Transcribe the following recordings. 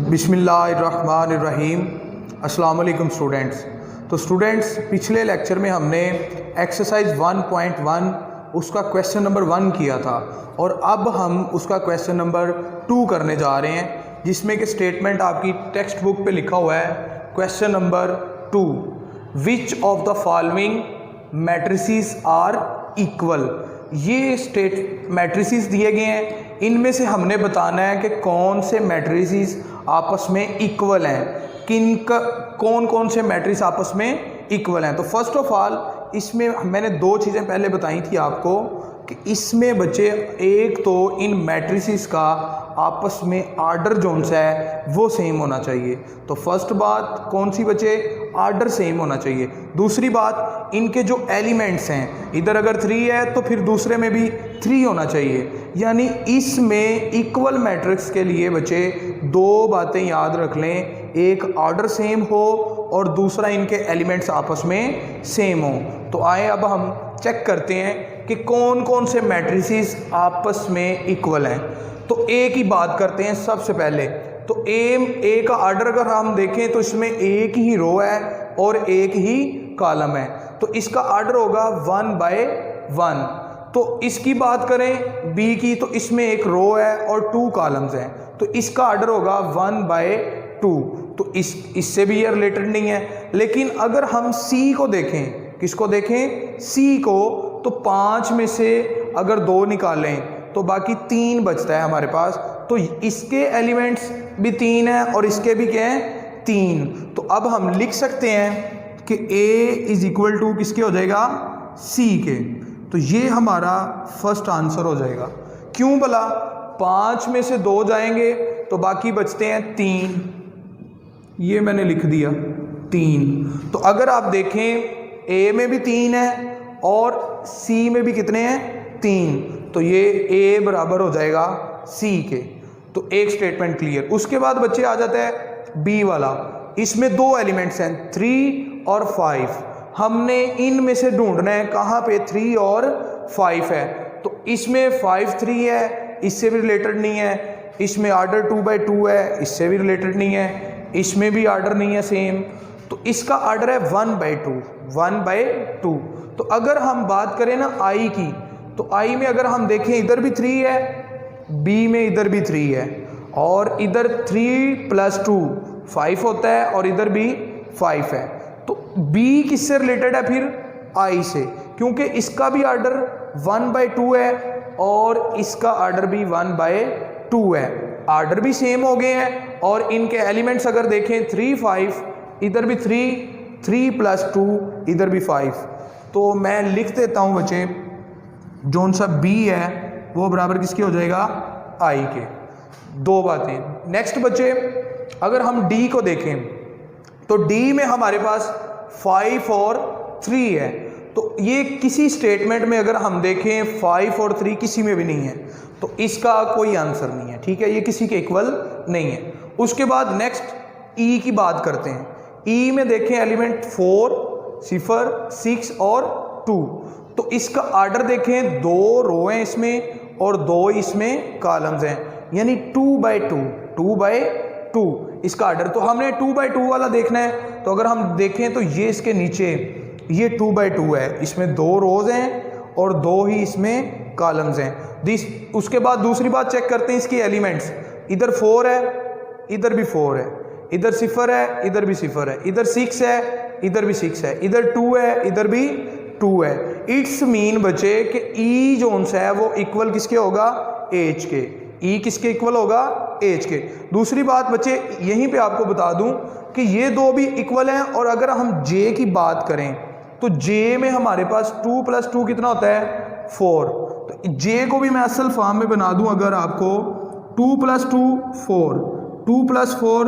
बिस्मिल्लाहिर्रहमानिर्रहीम। अस्सलाम वालेकुम स्टूडेंट्स। तो स्टूडेंट्स, पिछले लेक्चर में हमने एक्सरसाइज 1.1 उसका क्वेश्चन नंबर 1 किया था और अब हम उसका क्वेश्चन नंबर 2 करने जा रहे हैं, जिसमें कि स्टेटमेंट आपकी टेक्स्ट बुक पे लिखा हुआ है। Question number 2, which of the following matrices are equal. ये स्टेट मैट्रिसेस दिए गए हैं, इनमें से हमने बताना है कि कौन से मैट्रिसेस आपस में इक्वल हैं, कौन कौन से मैट्रिक्स आपस में इक्वल हैं। तो फर्स्ट ऑफ ऑल इसमें मैंने 2 चीज़ें पहले बताई थी आपको कि इसमें बच्चे एक तो इन मैट्रिसेस का आपस में आर्डर जोन सा है वो सेम होना चाहिए। तो फर्स्ट बात कौन सी बच्चे, आर्डर सेम होना चाहिए। दूसरी बात, इनके जो एलिमेंट्स हैं, इधर अगर 3 है तो फिर दूसरे में भी 3 होना चाहिए। यानी इसमें इक्वल मैट्रिक्स के लिए बच्चे 2 बातें याद रख लें, एक आर्डर सेम हो और दूसरा इनके एलिमेंट्स आपस में सेम हो। तो आए अब हम चेक करते हैं कि कौन कौन से मैट्रिसेस आपस में इक्वल हैं। तो ए की बात करते हैं सबसे पहले। तो ए का आर्डर अगर हम देखें तो इसमें एक ही रो है और एक ही कॉलम है, तो इसका आर्डर होगा 1/1। तो इसकी बात करें बी की, तो इसमें एक रो है और 2 कॉलम्स हैं, तो इसका आर्डर होगा 1/2। तो इससे भी ये रिलेटेड नहीं है। लेकिन अगर हम सी को देखें, किसको देखें, सी को, तो 5 में से अगर 2 निकालें तो बाकी 3 बचता है हमारे पास। तो इसके एलिमेंट्स भी 3 हैं और इसके भी क्या हैं, 3। तो अब हम लिख सकते हैं कि A = किसके हो जाएगा, C के। तो ये हमारा फर्स्ट आंसर हो जाएगा। क्यों भला, 5 में से 2 जाएंगे तो बाकी बचते हैं 3। ये मैंने लिख दिया 3। तो अगर आप देखें A में भी 3 है और C में भी कितने हैं, 3। तो ये A बराबर हो जाएगा C के। तो एक स्टेटमेंट क्लियर। उसके बाद बच्चे आ जाता है B वाला। इसमें 2 एलिमेंट्स हैं 3 और 5। हमने इनमें से ढूंढना है कहाँ पे 3 और 5 है। तो इसमें 5 3 है, इससे भी रिलेटेड नहीं है। इसमें आर्डर 2/2 है, इससे भी रिलेटेड नहीं है। इसमें भी आर्डर नहीं है सेम, तो इसका आर्डर है 1/2। तो अगर हम बात करें ना आई की, तो आई में अगर हम देखें इधर भी 3 है, बी में इधर भी 3 है, और इधर 3 + 2 5 होता है और इधर भी 5 है। तो बी किससे रिलेटेड है फिर, आई से, क्योंकि इसका भी आर्डर 1/2 है और इसका आर्डर भी 1/2 है। आर्डर भी सेम हो गए हैं और इनके एलिमेंट्स अगर देखें 3 5, इधर भी 3 + 2 इधर भी 5। तो मैं लिख देता हूं बच्चे, जोन सा बी है वो बराबर किसके हो जाएगा, आई के। 2 बातें। नेक्स्ट बच्चे, अगर हम डी को देखें तो डी में हमारे पास 5 और 3 है। तो ये किसी स्टेटमेंट में अगर हम देखें 5 और 3 किसी में भी नहीं है, तो इसका कोई आंसर नहीं है। ठीक है, ये किसी के इक्वल नहीं है। उसके बाद नेक्स्ट ई की बात करते हैं। ई में देखें एलिमेंट 4 0 6 और 2। तो इसका आर्डर देखें, 2 रो हैं इसमें और 2 इसमें कॉलम्स हैं, यानी 2/2 इसका आर्डर। तो हमने 2/2 वाला देखना है। तो अगर हम देखें तो ये इसके नीचे ये 2/2 है, इसमें 2 रोज हैं और 2 ही इसमें कॉलम्स हैं। उसके बाद दूसरी बात चेक करते हैं इसकी एलिमेंट्स। इधर 4 है, इधर भी 4 है, इधर 0 है, इधर भी 0 है, इधर 6 है, इधर भी 6 है, इधर 2 है, इधर भी 2 है। इट्स मीन बच्चे कि ई जोन सा है वो इक्वल किसके होगा, एच के। ई किसके इक्वल होगा, एच के। दूसरी बात बच्चे यहीं पे आपको बता दूं कि ये 2 भी इक्वल हैं। और अगर हम जे की बात करें तो जे में हमारे पास 2 + 2 कितना होता है, 4। तो जे को भी मैं असल फॉर्म में बना दूं अगर आपको, 2 + 2 4, 2 + 4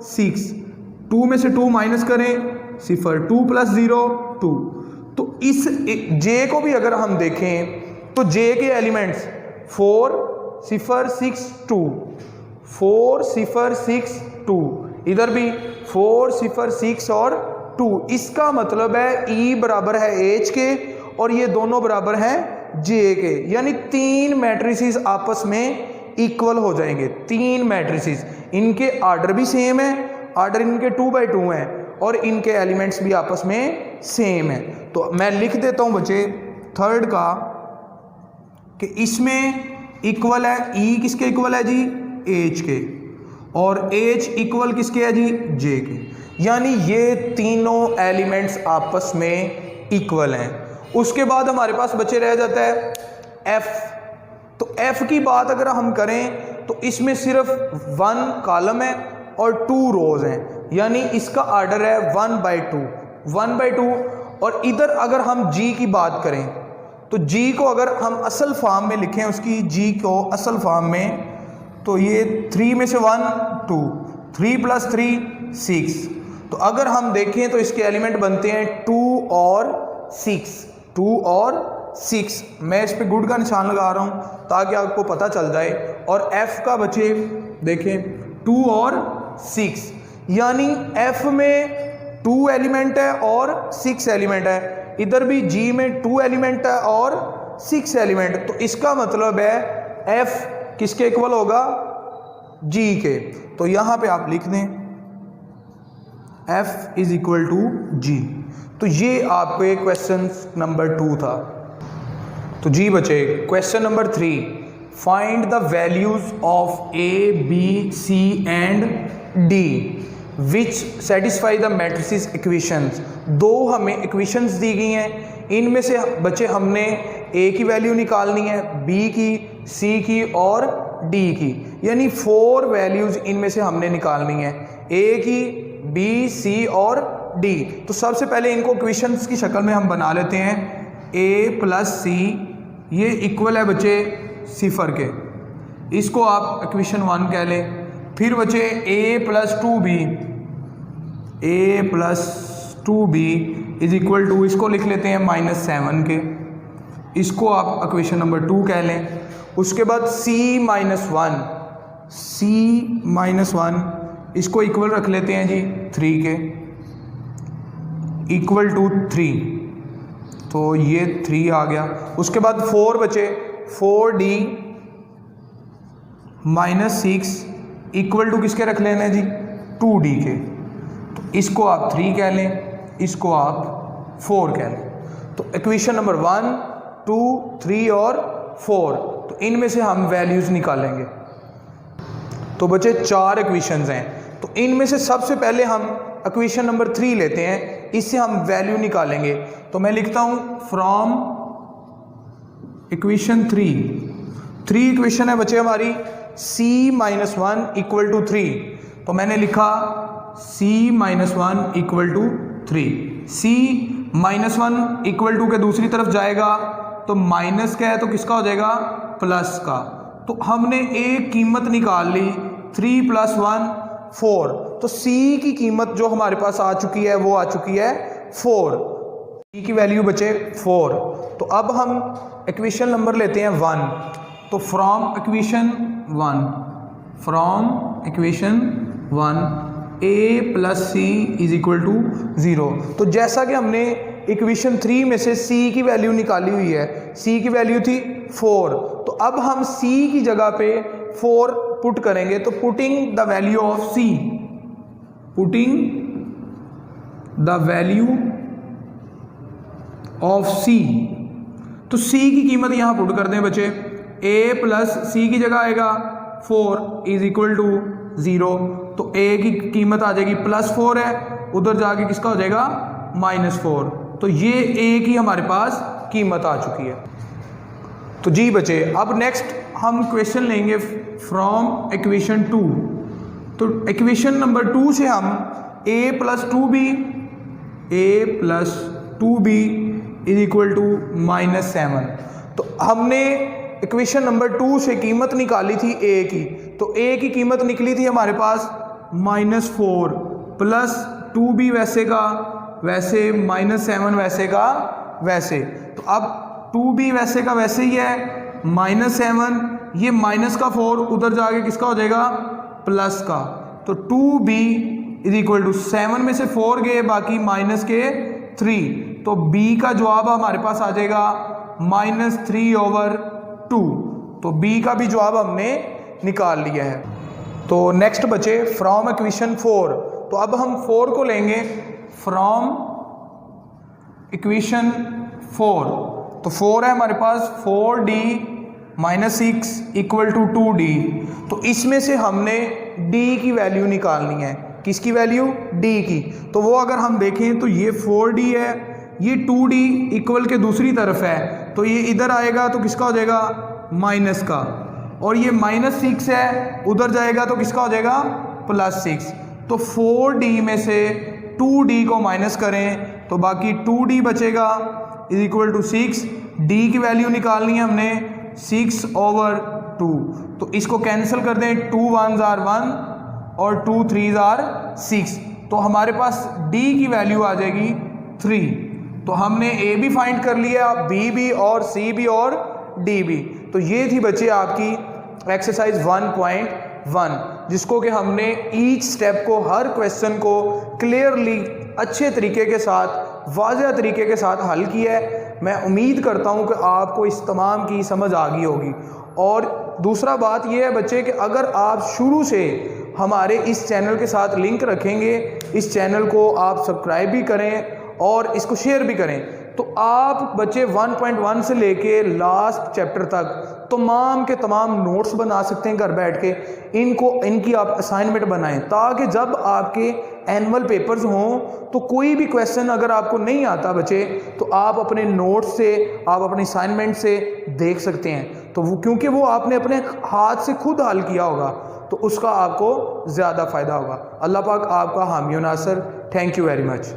6, 2 में से 2 माइनस करें 0, 2 + 0 2। तो इस जे को भी अगर हम देखें तो जे के एलिमेंट्स 4 0 6 2, 4 0 6 2, इधर भी 4 0 6 और 2। इसका मतलब है ई बराबर है एच के और ये दोनों बराबर हैं जे के, यानी 3 मैट्रिसेस आपस में इक्वल हो जाएंगे। 3 मैट्रिसेस, इनके आर्डर भी सेम है, आर्डर इनके 2 बाई 2 है और इनके एलिमेंट्स भी आपस में सेम है। तो मैं लिख देता हूं बच्चे थर्ड का कि इसमें इक्वल है, ई किसके इक्वल है जी, एच के, और एच इक्वल किसके है जी, जे के। यानी ये तीनों एलिमेंट्स आपस में इक्वल हैं। उसके बाद हमारे पास बचे रह जाता है एफ। तो एफ की बात अगर हम करें तो इसमें सिर्फ 1 कॉलम है और 2 रोज हैं, यानी इसका आर्डर है 1 बाई 2। और इधर अगर हम जी की बात करें तो जी को अगर हम असल फॉर्म में लिखें, उसकी जी को असल फॉर्म में, तो ये 3 में से 1 2, 3 + 3 6। तो अगर हम देखें तो इसके एलिमेंट बनते हैं 2 और 6। मैं इस पे गुड का निशान लगा रहा हूं ताकि आपको पता चल जाए। और एफ का बचे देखें 2 और 6, यानी एफ में 2 एलिमेंट है और 6 एलिमेंट है। इधर भी जी में 2 एलिमेंट है और 6 एलिमेंट। तो इसका मतलब है एफ किसके इक्वल होगा, जी के। तो यहां पे आप लिख दें एफ इज इक्वल टू जी। तो ये आपके क्वेश्चन नंबर 2 था। तो जी बचे question number 3, find the values of A B C and D which satisfy the matrices equations. 2 हमें इक्वेशंस दी गई हैं, इनमें से बच्चे हमने ए की वैल्यू निकालनी है, बी की, सी की और डी की, यानी 4 वैल्यूज इनमें से हमने निकालनी है, ए की, बी, सी और डी। तो सबसे पहले इनको इक्वेशंस की शक्ल में हम बना लेते हैं। ए प्लस सी ये इक्वल है बच्चे 0 के, इसको आप इक्वेशन 1 कह लें। फिर बचे a + 2b is equal to, इसको लिख लेते हैं -7 के, इसको आप इक्वेशन नंबर 2 कह लें। उसके बाद c - 1 इसको इक्वल रख लेते हैं जी 3 के, इक्वल टू 3, तो ये 3 आ गया। उसके बाद 4 बचे, 4d - 6 इक्वल टू किसके रख लेना है जी, 2d के। तो इसको आप 3 कह लें, इसको आप 4 कह लें। तो इक्वेशन नंबर 1, 2, 3 और 4, तो इनमें से हम वैल्यूज निकालेंगे। तो बचे 4 इक्वेशंस हैं। तो इनमें से सबसे पहले हम इक्वेशन नंबर 3 लेते हैं, इससे हम वैल्यू निकालेंगे। तो मैं लिखता हूं फ्रॉम इक्वेशन 3 इक्वेशन है बच्चे हमारी c - 1 इक्वल टू 3। तो मैंने लिखा c - 1 equal to 3। c - 1 equal to के दूसरी तरफ जाएगा तो माइनस का है तो किसका हो जाएगा, प्लस का। तो हमने एक कीमत निकाल ली, 3 + 1 4। तो c की कीमत जो हमारे पास आ चुकी है वो आ चुकी है 4, c की वैल्यू बचे 4। तो अब हम इक्वेशन नंबर लेते हैं 1। तो from equation 1 a + c is equal to 0। तो जैसा कि हमने इक्वेशन 3 में से c की वैल्यू निकाली हुई है, c की वैल्यू थी 4, तो अब हम c की जगह पे 4 पुट करेंगे। तो putting the value of c, तो c की कीमत यहां पुट कर दें बच्चे, a + c की जगह आएगा 4 इज इक्वल टू 0। तो a की कीमत आ जाएगी +4 है, उधर जाके किसका हो जाएगा -4। तो ये a की हमारे पास कीमत आ चुकी है। तो जी बचे अब नेक्स्ट हम क्वेश्चन लेंगे फ्रॉम इक्वेशन 2। तो इक्वेशन नंबर 2 से हम a + 2b is equal to -7। तो हमने इक्वेशन नंबर 2 से कीमत निकाली थी a की, तो a की कीमत निकली थी हमारे पास -4 प्लस 2b वैसे का वैसे, -7 वैसे का वैसे। तो अब 2b वैसे का वैसे ही है, -7 ये -4 उधर जाके किसका हो जाएगा, प्लस का। तो 2b इज इक्वल टू 7 में से 4 गए, बाकी -3। तो b का जवाब हमारे पास आ जाएगा -3/2। तो b का भी जवाब हमने निकाल लिया है। तो नेक्स्ट बचे फ्रॉम इक्वेशन 4। तो अब हम 4 को लेंगे फ्रॉम इक्वेशन 4। तो 4 है हमारे पास 4d minus 6 equal to 2d। तो इसमें से हमने d की वैल्यू निकालनी है। किसकी वैल्यू? d की। तो वो अगर हम देखें तो ये 4d है, ये 2d इक्वल के दूसरी तरफ है, तो ये इधर आएगा तो किसका हो जाएगा? माइनस का। और ये -6 है, उधर जाएगा तो किसका हो जाएगा? +6। तो 4d में से 2d को माइनस करें तो बाकी 2d बचेगा इज इक्वल टू 6। d की वैल्यू निकालनी है हमने 6/2। तो इसको कैंसिल कर दें, 2 1s are 1 और 2 3s are 6। तो हमारे पास d की वैल्यू आ जाएगी 3। तो हमने a भी फाइंड कर लिया, b भी और c भी और d भी। तो ये थी बच्चे आपकी एक्सरसाइज 1.1, जिसको कि हमने ईच स्टेप को, हर क्वेश्चन को क्लियरली अच्छे तरीके के साथ, वाज़ेह तरीके के साथ हल किया है। मैं उम्मीद करता हूँ कि आपको इस तमाम की समझ आ गई होगी। और दूसरा बात यह है बच्चे कि अगर आप शुरू से हमारे इस चैनल के साथ लिंक रखेंगे, इस चैनल को आप सब्सक्राइब भी करें और इसको शेयर भी करें, तो आप बच्चे 1.1 से लेके लास्ट चैप्टर तक तमाम के तमाम नोट्स बना सकते हैं घर बैठ के। इनकी आप असाइनमेंट बनाएं ताकि जब आपके एनुअल पेपर्स हों तो कोई भी क्वेश्चन अगर आपको नहीं आता बच्चे, तो आप अपने नोट्स से, आप अपनी असाइनमेंट से देख सकते हैं। तो वो क्योंकि वो आपने अपने हाथ से खुद हल किया होगा, तो उसका आपको ज़्यादा फ़ायदा होगा। अल्लाह पाक आपका हामी व नासर। Thank you very much.